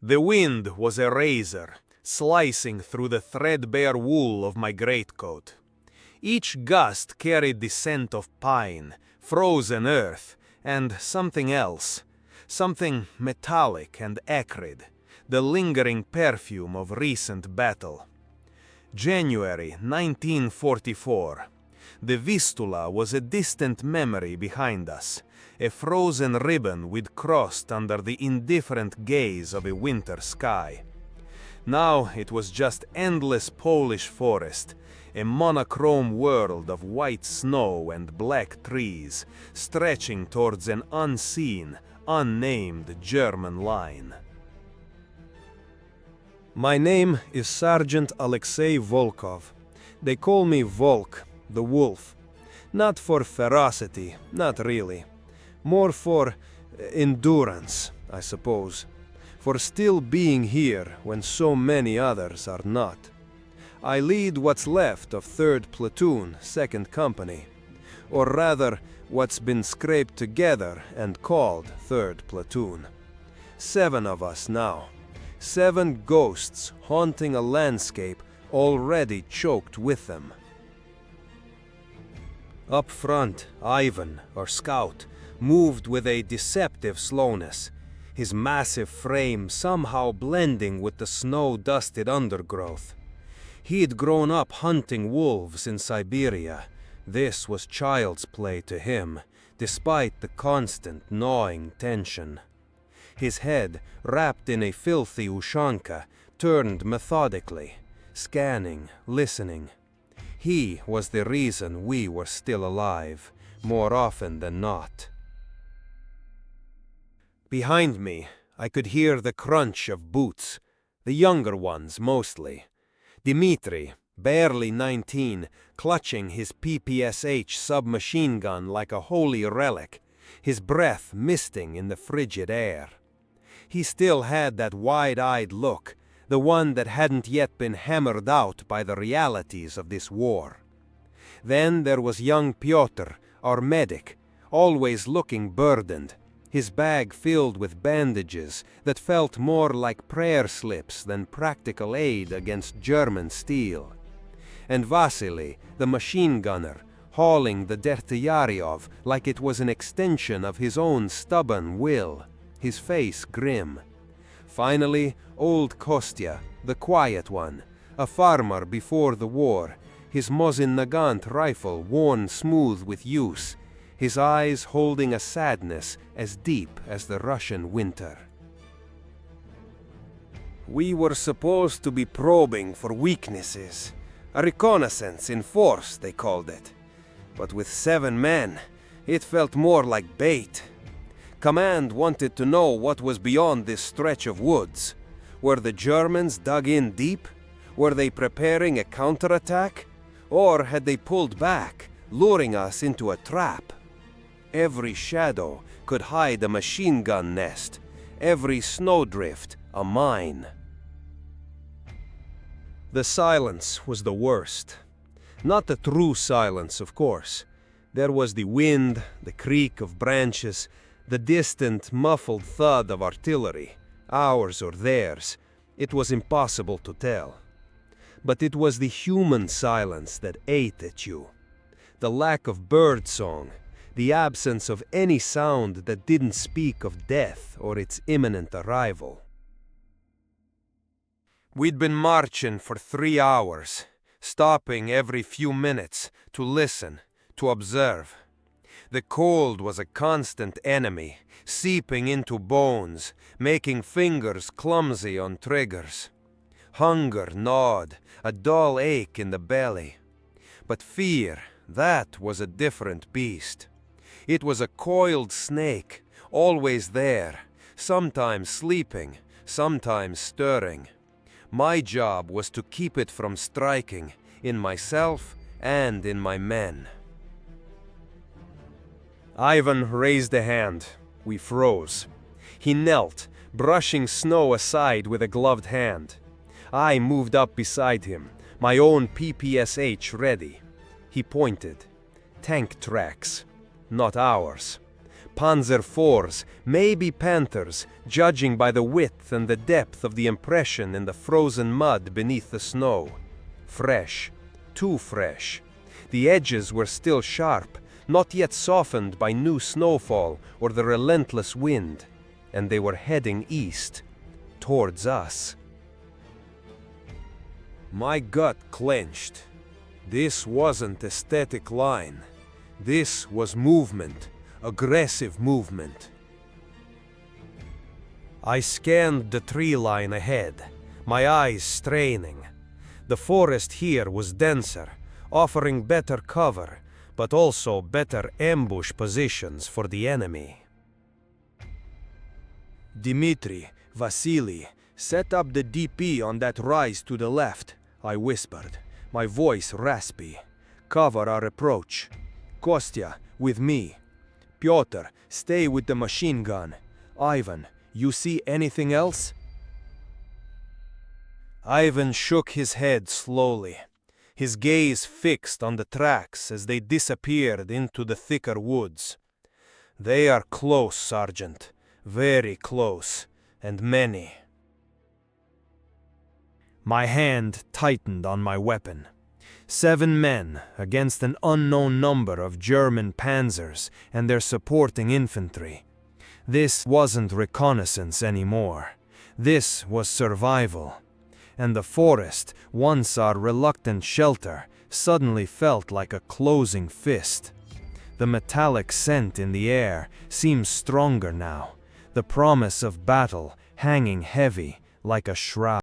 The wind was a razor, slicing through the threadbare wool of my greatcoat. Each gust carried the scent of pine, frozen earth, and something else, something metallic and acrid, the lingering perfume of recent battle. January 1944. The Vistula was a distant memory behind us, a frozen ribbon we'd crossed under the indifferent gaze of a winter sky. Now it was just endless Polish forest, a monochrome world of white snow and black trees, stretching towards an unseen, unnamed German line. My name is Sergeant Alexei Volkov. They call me Volk, the wolf. Not for ferocity, not really. More for endurance, I suppose. For still being here when so many others are not. I lead what's left of 3rd Platoon, 2nd Company. Or rather, what's been scraped together and called 3rd Platoon. 7 of us now. 7 ghosts haunting a landscape already choked with them. Up front, Ivan, our scout, moved with a deceptive slowness, his massive frame somehow blending with the snow-dusted undergrowth. He'd grown up hunting wolves in Siberia. This was child's play to him, despite the constant gnawing tension. His head, wrapped in a filthy ushanka, turned methodically, scanning, listening. He was the reason we were still alive, more often than not. Behind me, I could hear the crunch of boots, the younger ones mostly. Dmitri, barely 19, clutching his PPSH submachine gun like a holy relic, his breath misting in the frigid air. He still had that wide-eyed look, the one that hadn't yet been hammered out by the realities of this war. Then there was young Pyotr, our medic, always looking burdened, his bag filled with bandages that felt more like prayer slips than practical aid against German steel. And Vasily, the machine gunner, hauling the Dertyaryov like it was an extension of his own stubborn will, his face grim. Finally, old Kostya, the quiet one, a farmer before the war, his Mosin Nagant rifle worn smooth with use, his eyes holding a sadness as deep as the Russian winter. We were supposed to be probing for weaknesses. A reconnaissance in force, they called it. But with 7 men, it felt more like bait. Command wanted to know what was beyond this stretch of woods. Were the Germans dug in deep? Were they preparing a counterattack? Or had they pulled back, luring us into a trap? Every shadow could hide a machine gun nest, every snowdrift a mine. The silence was the worst. Not the true silence, of course. There was the wind, the creak of branches, the distant, muffled thud of artillery, ours or theirs. It was impossible to tell. But it was the human silence that ate at you. The lack of birdsong, the absence of any sound that didn't speak of death or its imminent arrival. We'd been marching for 3 hours, stopping every few minutes to listen, to observe. The cold was a constant enemy, seeping into bones, making fingers clumsy on triggers. Hunger gnawed, a dull ache in the belly. But fear, that was a different beast. It was a coiled snake, always there, sometimes sleeping, sometimes stirring. My job was to keep it from striking, in myself and in my men. Ivan raised a hand. We froze. He knelt, brushing snow aside with a gloved hand. I moved up beside him, my own PPSH ready. He pointed. Tank tracks. Not ours. Panzer IVs, maybe Panthers, judging by the width and the depth of the impression in the frozen mud beneath the snow. Fresh, too fresh. The edges were still sharp, not yet softened by new snowfall or the relentless wind, and they were heading east, towards us. My gut clenched. This wasn't a static line. This was movement, aggressive movement. I scanned the tree line ahead, my eyes straining. The forest here was denser, offering better cover, but also better ambush positions for the enemy. "Dmitri, Vasily, set up the DP on that rise to the left," I whispered, my voice raspy. "Cover our approach. Kostya, with me. Pyotr, stay with the machine gun. Ivan, you see anything else?" Ivan shook his head slowly, his gaze fixed on the tracks as they disappeared into the thicker woods. "They are close, Sergeant. Very close, and many." My hand tightened on my weapon. 7 men against an unknown number of German panzers and their supporting infantry. This wasn't reconnaissance anymore. This was survival. And the forest, once our reluctant shelter, suddenly felt like a closing fist. The metallic scent in the air seemed stronger now, the promise of battle hanging heavy like a shroud.